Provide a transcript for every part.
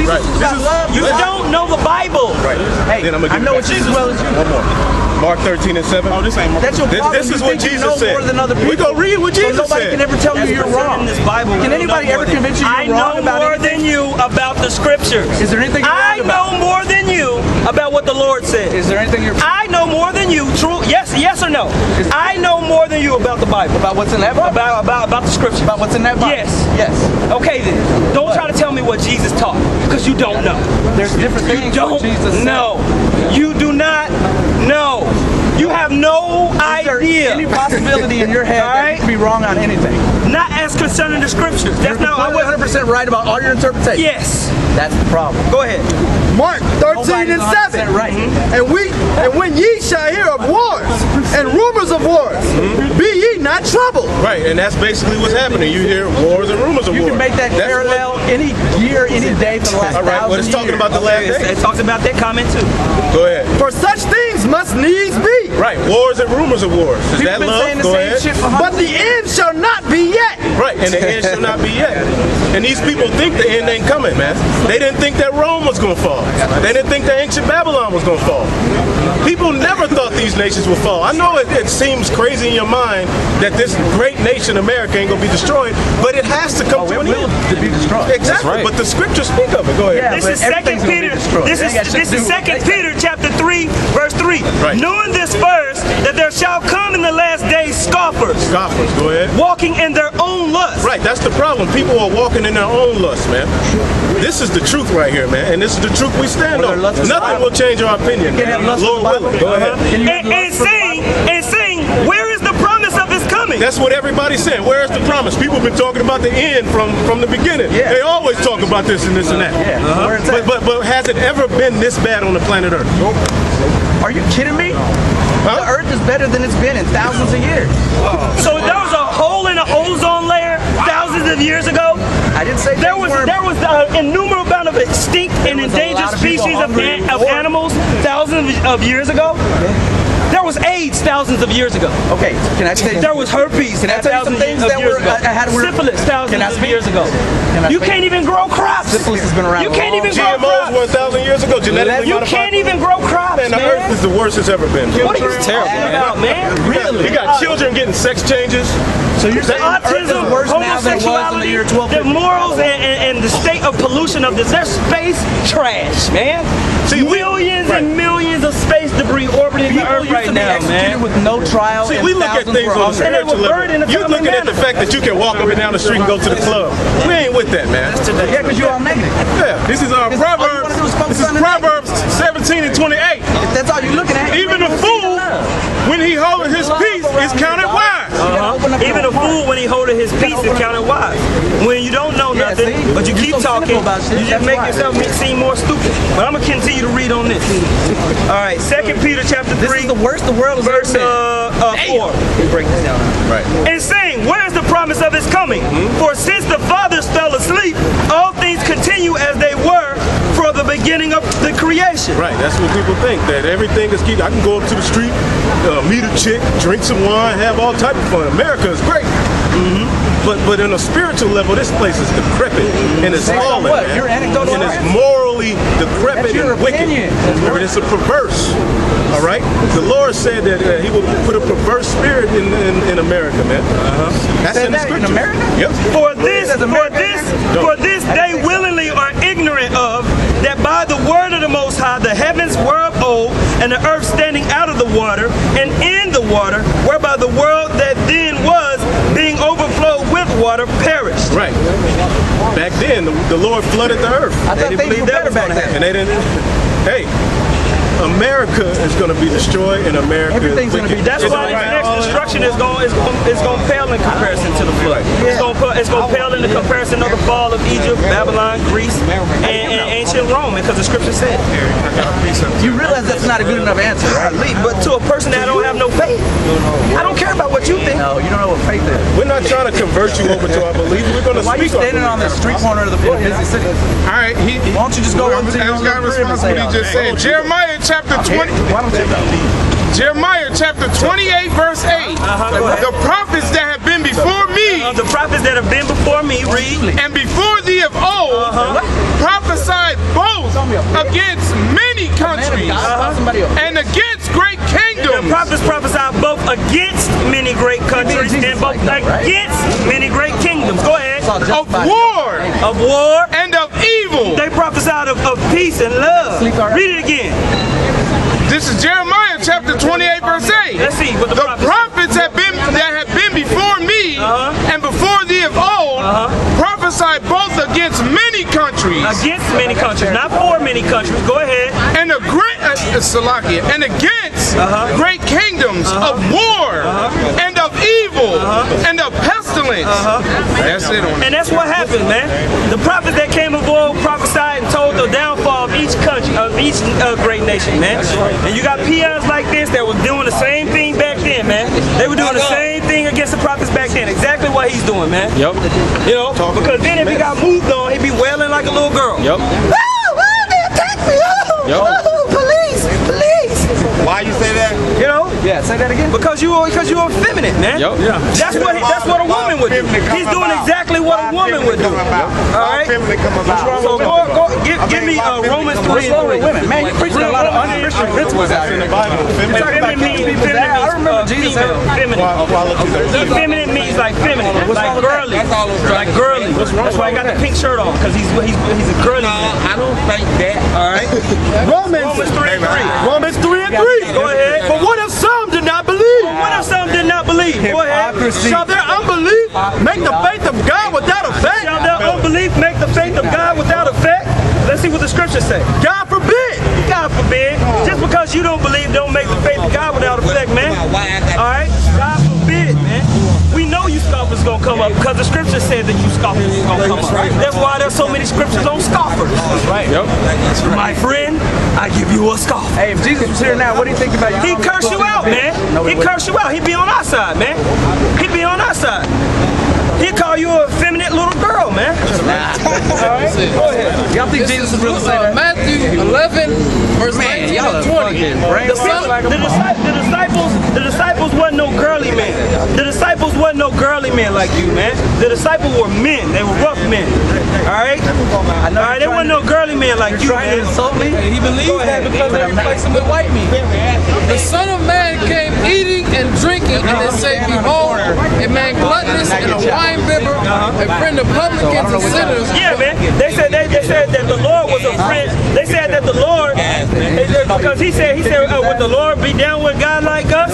Right. You don't know the Bible. Right. Hey, I know Jesus as well as you. One more. Mark 13:7. Oh, this ain't Mark. That's your problem. This is what Jesus said. More than other people. We go read what Jesus so nobody said. can ever tell you you're wrong. In this Bible, Can anybody ever convince you you're wrong about I know more anything? than you about the scriptures. Is there anything you're I wrong about? know more than you about what the Lord said. Is there anything you're I know more than you. True? Yes or no? I know more than you about the Bible. about what's in that Bible? About the scriptures. About what's in that Bible? Yes. Yes. Okay then. Don't try to tell me what Jesus taught, because you don't know. There's different You things don't what Jesus said. know. You do not know. You have no Is there idea. any possibility in your head that you could be wrong on anything? Not as concerning the scriptures. That's You're not. I wasn't. 100% right about all your interpretations. Yes. That's the problem. Go ahead. Mark 13:7. 100% right. And when ye shall hear of wars and rumors of wars, be ye not troubled. Right, and that's basically what's happening. You hear wars and rumors of You wars. can make that That's parallel any year, any day for the last All right, well, it's 1,000 talking years. about the last It days. talks about that comment too. Go ahead. For such things must needs be. Right, wars and rumors of wars. Is People that been love? saying the Go same ahead. shit for But the end shall not be yet. Right, and the end shall not be yet. And these people think the end ain't coming, man. They didn't think that Rome was going to fall. They didn't think that ancient Babylon was going to fall. People never thought these nations would fall. I know it seems crazy in your mind that this great nation, America, ain't going to be destroyed, but it has to come to an end. To be destroyed. Exactly, but the scriptures speak of it. Go ahead. Yeah, This but is Second everything's gonna be Peter. destroyed. This It ain't got is shit to do with Second anything. Peter chapter 3, verse 3. Right. Knowing this first, that there shall come in the last days scoffers, Scoffers, go ahead. walking in their own lust. Right, that's the problem. People are walking in their own lust, man. This is the truth right here, man, and this is the truth we stand Well, on. their lust is Nothing Bible. will change our opinion, You can't have man. lust Lord for the Bible. willing. Go ahead. Can you And lust for the Bible? saying, where is the promise of his coming? That's what everybody's saying. Where is the promise? People have been talking about the end from the beginning. Yeah. They always talk about this and this and that. Yeah. Where it's at. But has it ever been this bad on the planet Earth? Are you kidding me? The Earth is better than it's been in thousands of years. So there was a hole in the ozone layer thousands of years ago. I didn't say There was an innumerable amount of extinct and was a endangered lot of people species of hungry of before. animals thousands of years ago. There was AIDS thousands of years ago. Okay, can I say There was herpes. Can I tell you some things that were syphilis thousands Can I of speak? years ago. Can I You speak? can't even grow crops. Syphilis has been around You a can't long even grow GMOs crops. 1,000 years ago, genetically You modified. can't even grow crops, Man, the man. Earth is the worst it's ever been. What are you terrible, talking man. about, man? You got children getting sex changes. So you're saying Earth Autism, is worse now than it was in the year homosexuality, the 1250? morals and the state of pollution of this. There's space trash, man. See, millions and millions of space debris orbiting the People Earth used right to be now, executed man. with no trial. See, and we look at thousands things were on a hung. And they were spiritual buried in level. a You're timely looking at the manner. fact that you can walk up and down the street and go to the club. We ain't with that, man. Yeah, because you're all negative. Yeah, this is All you wanna do is focus on the Proverbs 17 and 28. If that's all you're looking at, Even a fool, when he holdeth his peace, is counted wise. Even a fool, when he holding his peace, is counted wise. When you don't know Yeah, nothing, see? but you You're keep so talking, cynical about shit, you just that's make why. yourself seem more stupid. But I'm gonna continue to read on this. All right, 2 Peter chapter This 3, is the worst the world has ever verse been. 4. Break this down. Right. And saying, where is the promise of his coming? For since the fathers fell asleep, all things continue as they were from the beginning of the creation. Right, that's what people think, that everything is keep. I can go up to the street, meet a chick, drink some wine, have all type of fun. America is great. But on a spiritual level, this place is decrepit and it's Based on fallen, what? man. Your anecdotal and it's evidence? morally decrepit That's your and wicked. opinion. But it's a perverse. All right. The Lord said that He will put a perverse spirit in America, man. That's Said in the that in scripture. America? Yep. For this they willingly are ignorant of, that by the word of the Most High the heavens were of old, and the earth standing out of the water, and in the water, whereby the world that then was, being overflowed with water, perished. Right. Back then, the Lord flooded the earth. I thought things were better back then. And they didn't. Hey, America is going to be destroyed, and America Everything's is gonna be- wicked. That's why the next destruction is going to pale in comparison to the flood. It's going to pale in the comparison of the fall of Egypt, Babylon, Greece, and ancient Rome, because the scripture said. You realize that's not a good enough answer, right? But to a person that don't have no faith, I don't care about what you think. No, you don't know what faith is. We're not trying to convert you over to our belief. We're going to Why are you speak standing on the street corner of the busy city? All right, Why don't you just go I into just your got to little crib respond and to say, what he just said. Jeremiah chapter 20. why don't you? Jeremiah chapter 28, verse 8. The prophets that have been before me The prophets that have been before me, read. and before thee of old prophesied both against many countries and against great The kingdoms. prophets prophesied both against many great countries and both against many great kingdoms. Go ahead. Of war Of war. and of evil. They prophesied of peace and love. Read it again. This is Jeremiah chapter 28, verse 8. Let's see what the prophets that have been before me and before thee of old prophesied both against many countries Against many countries, not for many countries. Go ahead. and a great Salakia, and against great kingdoms of war and of evil and of pestilence. That's it on it. And that's what happened, man. The prophets that came of old prophesied and told the downfall of each country, of each great nation, man. And you got peons like this that was doing the same thing back then, man. They were doing the same thing against the prophets back then. Exactly what he's doing, man. Yep. You know, because then if he got moved on, he'd be wailing like a little girl. Yep. They attacked me! Yep. Police! Why you say that? You know? Yeah, say that again. Because you're effeminate, man. Yep. That's what a woman would do. He's doing exactly what a woman would do. All right. So give me Romans 3 and 3. Women, man, you preaching a lot of unchristian principles out here. Feminine means feminine. Feminine means like feminine, like girly, like girly. That's why he got the pink shirt on, because he's a girly man. I don't think that. All right. Romans 3 and 3. Romans 3 and 3. Go ahead. But what if some did not believe? What if some did not believe? Go ahead. Shall their unbelief make the faith of God without effect? Shall their unbelief make the faith of God without effect? Let's see what the scriptures say. God forbid. God forbid. Just because you don't believe don't make the faith of God without effect, man. All right? God forbid, man. We know you scoffers gonna come up because the scripture said that you scoffers is gonna come up. That's why there's so many scriptures on scoffers. That's right. Yep. My friend, I give you a scoff. Hey, if Jesus was here now, what do you think about you? He curse you out, man. He curse you out. He be on our side, man. He be on our side. He call you a effeminate little girl, man. All right, go ahead. Y'all think Jesus would really say that? Matthew 11, verse 19 y'all and are 20. The disciples wasn't no girly men. The disciples wasn't no girly men like you, man. The disciples were men. They were rough men. All right? All right, they wasn't no girly men like you, man. Insult me? He believes that because they replace him with white meat. The Son of Man came eating and drinking, and they say, behold, a man gluttonous and a wine bibber, a friend of publicans and sinners. Yeah, man. They said that the Lord was a friend. They said that the Lord, because he said, would the Lord be down with God like us?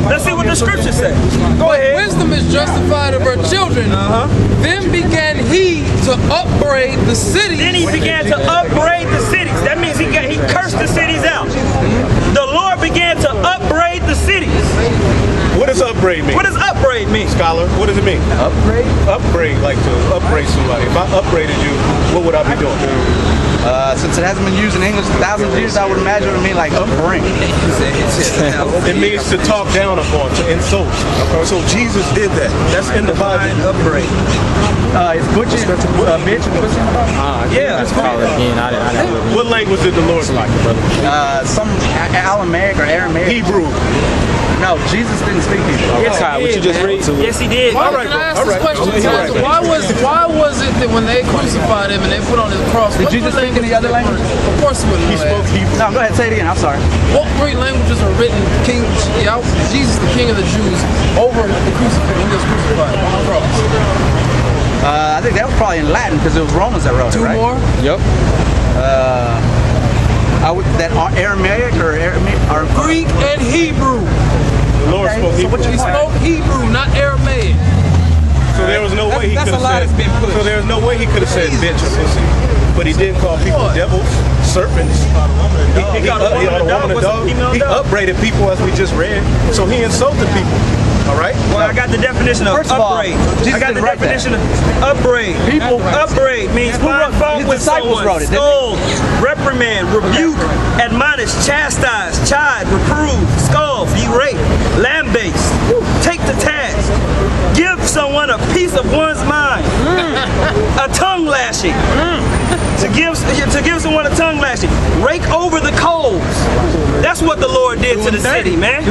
Let's see what the scripture says. Go ahead. Wisdom is justified of her children. Then began he to upbraid the cities. Then he began to upbraid the cities. That means he cursed the cities out. The Lord began to upbraid the cities. What does upbraid mean? What does upbraid mean? Scholar, what does it mean? Upgrade? Upgrade, like to upgrade somebody. If I upgraded you, what would I be doing? Since it hasn't been used in English in thousands of years, I would imagine it would mean like upbring. It means to talk down upon, to insult. So Jesus did that. That's in the Bible. Upbraid. Is butcher, bitch and pussy in the Bible? Yeah. Call it again. I didn't. What language did the Lord speak? Some Aramaic or Aramaic. Hebrew. No, Jesus didn't speak Hebrew. Yes, Kai, what you just read? Yes, he did. Why, can I ask this question? Why was it that when they crucified him and they put on his cross, Did Jesus speak any other language? Of course he wouldn't. He spoke Hebrew. No, go ahead, say it again. I'm sorry. What great languages are written? Jesus, the King of the Jews, over the crucifix when he was crucified on the cross. I think that was probably in Latin because it was Romans that wrote it, Two right? more. Yep. That Aramaic or Greek and Hebrew. The Lord spoke Hebrew. He spoke Hebrew, not Aramaic. So there was no way he could have said. So there was no way he could have said bitch or pussy. But he did call people devils, serpents. He called a woman a dog. He upbraided people as we just read. So he insulted people. All right. Well, I got the definition of First of all, upbraid. Jesus I got the didn't write that. definition of upbraid. Upbraid means find fault his with disciples someone, wrote it, didn't scold, reprimand, rebuke, admonish, chastise, chide, reprove, scoff, berate, lambaste, take to task, give someone a piece of one's mind, a tongue lashing. To give someone a tongue lashing, rake over the coals. That's what the Lord did to the city, man.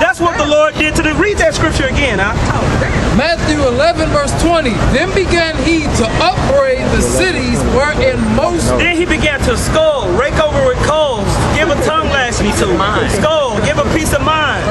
That's what the Lord did to the. Read that scripture again, huh? Matthew 11 verse 20. Then began he to upbraid the cities wherein most. Then he began to scold, rake over with coals, give a tongue lashing to, scold, give a piece of mind.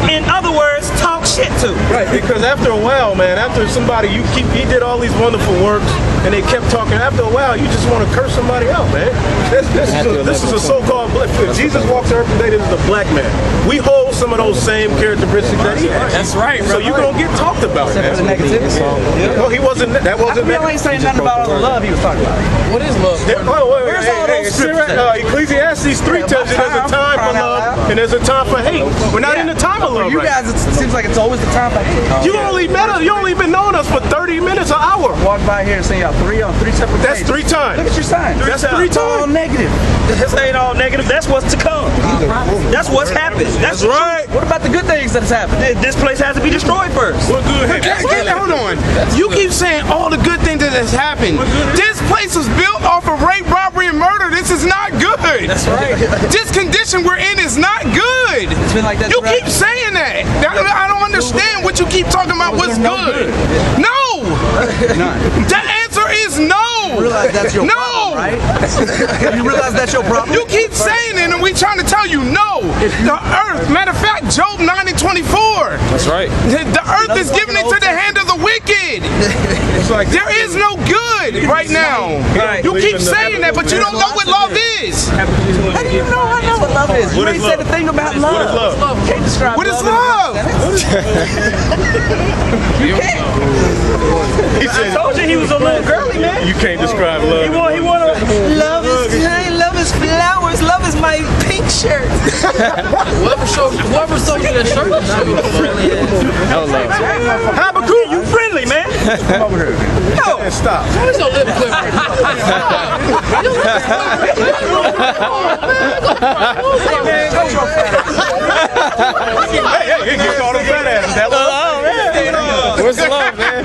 In other words, talk shit to. Right, because after a while, man, after somebody, he did all these wonderful works, and they kept talking. After a while, you just want to curse somebody out, man. This is a so-called black. If Jesus walks the earth today, this is a black man. We hold some of those same characteristics that he had. That's right, bro. So you're gonna get talked about, man. For the negativity. No, he wasn't. That wasn't. You ain't saying nothing about all the love he was talking about. What is love? Where's all those scriptures at? Ecclesiastes 3 tells you there's a time for love and there's a time for hate. We're not in the time of love You right guys, it seems like it's always the time for hate. You only been knowing us for 30 minutes, an hour. Walk by here and send y'all three separate That's pages. 3 times. Look at your sign. That's 3 It's all times. negative. This ain't all negative. That's what's to come. That's what's happened. That's right. What about the good things that has happened? This place has to be destroyed first. What good Hold on. You keep saying all the good things that has happened. This place was built off of rape, robbery, and murder. This is not good. That's right. This condition we're in is not good. It's been like that. You throughout- keep saying that. I don't understand what you keep talking about. What's good? No. The answer is no. You realize that's your no. problem, right? You realize that's your problem? You keep saying it, and we trying to tell you no. The earth, matter of fact, Job 9:24. That's right. The earth is given into the hand of the wicked. There is no good right now. You keep saying that, but you don't know what love is. How do you know I know what love is? You What ain't is said love? a thing about love. What is love? Can't describe What is love. love? You can't. He I said, told you he was a little girly, man. you can't describe love. He want Love is kind, love is flowers, love is my pink shirt. Whoever sold you that shirt. Habakkuk, you friendly, man. No. And stop. Please don't live clip right Hey, you called him fat ass. That was Where's the love, man?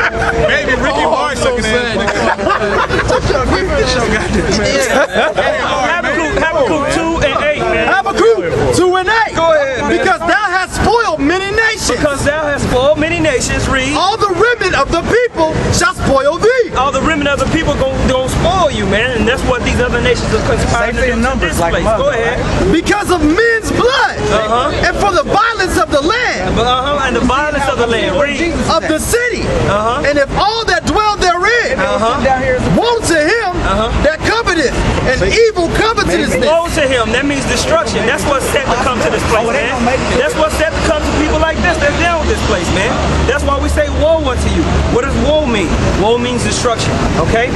Maybe Ricky Martin looking at him. Habakkuk 2 and 8, man. Habakkuk 2 and 8. Go ahead, man. Because thou hast spoiled many nations. Because thou hast spoiled many nations, read. All the remnant of the people shall spoil thee. All the remnant of the people gonna spoil you, man. And that's what these other nations are conspiring to do to numbers, this like place. mother, Go ahead. Because of men's blood. And for the violence of the land. And the violence of the land. Read. Of the city. And if all that dwell therein Down here is woe to him that coveteth, and evil covetousness. Woe to him. That means destruction. That's what's set to come to this place, man. That's what's set to come to people like this that's down with this place, man. That's why we say woe unto you. What does woe mean? Woe means destruction. Okay?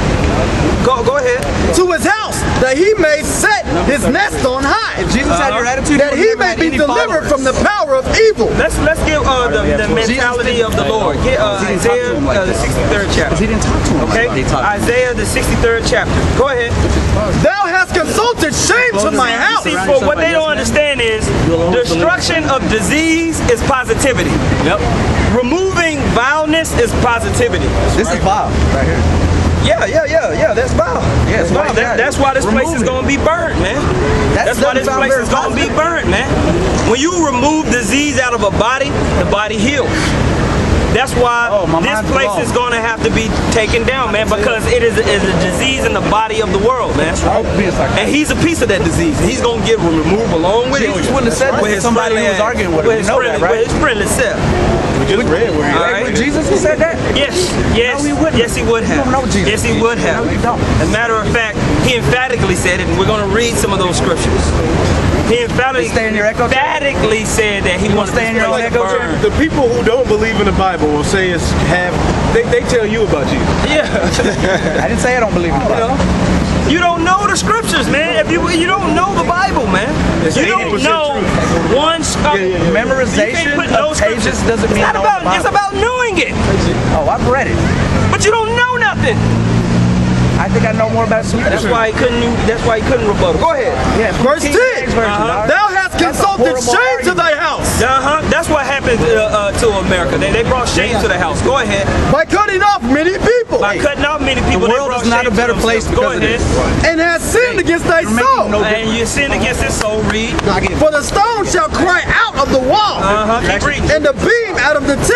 Go ahead. To his house, that he may set his nest on high. If Jesus had your attitude, That he may be delivered from the power of evil. Let's get the mentality of the Lord. Get Isaiah the 63rd chapter. He didn't talk to him. Okay? Isaiah the 63rd chapter. Go ahead. Thou hast consulted shame to my house. See, for what they don't understand is destruction of disease is positivity. Yep. Removing vileness is positivity. This is Bob right here. Yeah. That's vile. Yeah, it's vile. That's why this place is Remove it. going to be burned, man. That's why this doesn't sound place very is going to be burned, man. When you remove disease out of a body, the body heals. That's why my this mind's place blown. is going to have to be taken down, man, because it is a disease in the body of the world, man. And he's a piece of that disease. He's going to get removed along with Jesus it. wouldn't have said that to somebody who was arguing with him. You know that, right? With his friendly self. We just read where he All right. Would Jesus have said that? Yes, No, he wouldn't. yes, he would have. You don't know Jesus. Yes, he would have. No, you don't. As a matter of fact, he emphatically said it, and we're going to read some of those scriptures. He emphatically, Stay in your echo chamber? emphatically said that he wanted stay in your this place echo to chamber? burn. The people who don't believe in the Bible will say they tell you about Jesus. Yeah. I didn't say I don't believe in God. You don't know the scriptures, man. If you don't know the Bible, man. It's You don't 80% know truth. one scripture. Memorization of pages doesn't mean It's not knowing the about. It's Bible. about knowing it, Oh, I've read it. but you don't know nothing. I think I know more about sweetness. That's why he couldn't rebuttal. Go ahead. Yeah, Verse 10. James version, dog. Thou hast consulted shame to thy house. That's what happened to America. They brought shame to the house. Go ahead. By cutting off many people. By cutting off many people. The world is not a better place Go because of ahead. this. And has sinned against thy soul. And you sinned against his soul. Read. For the stone shall cry out of the wall. Keep reading. And the beam out of the temple.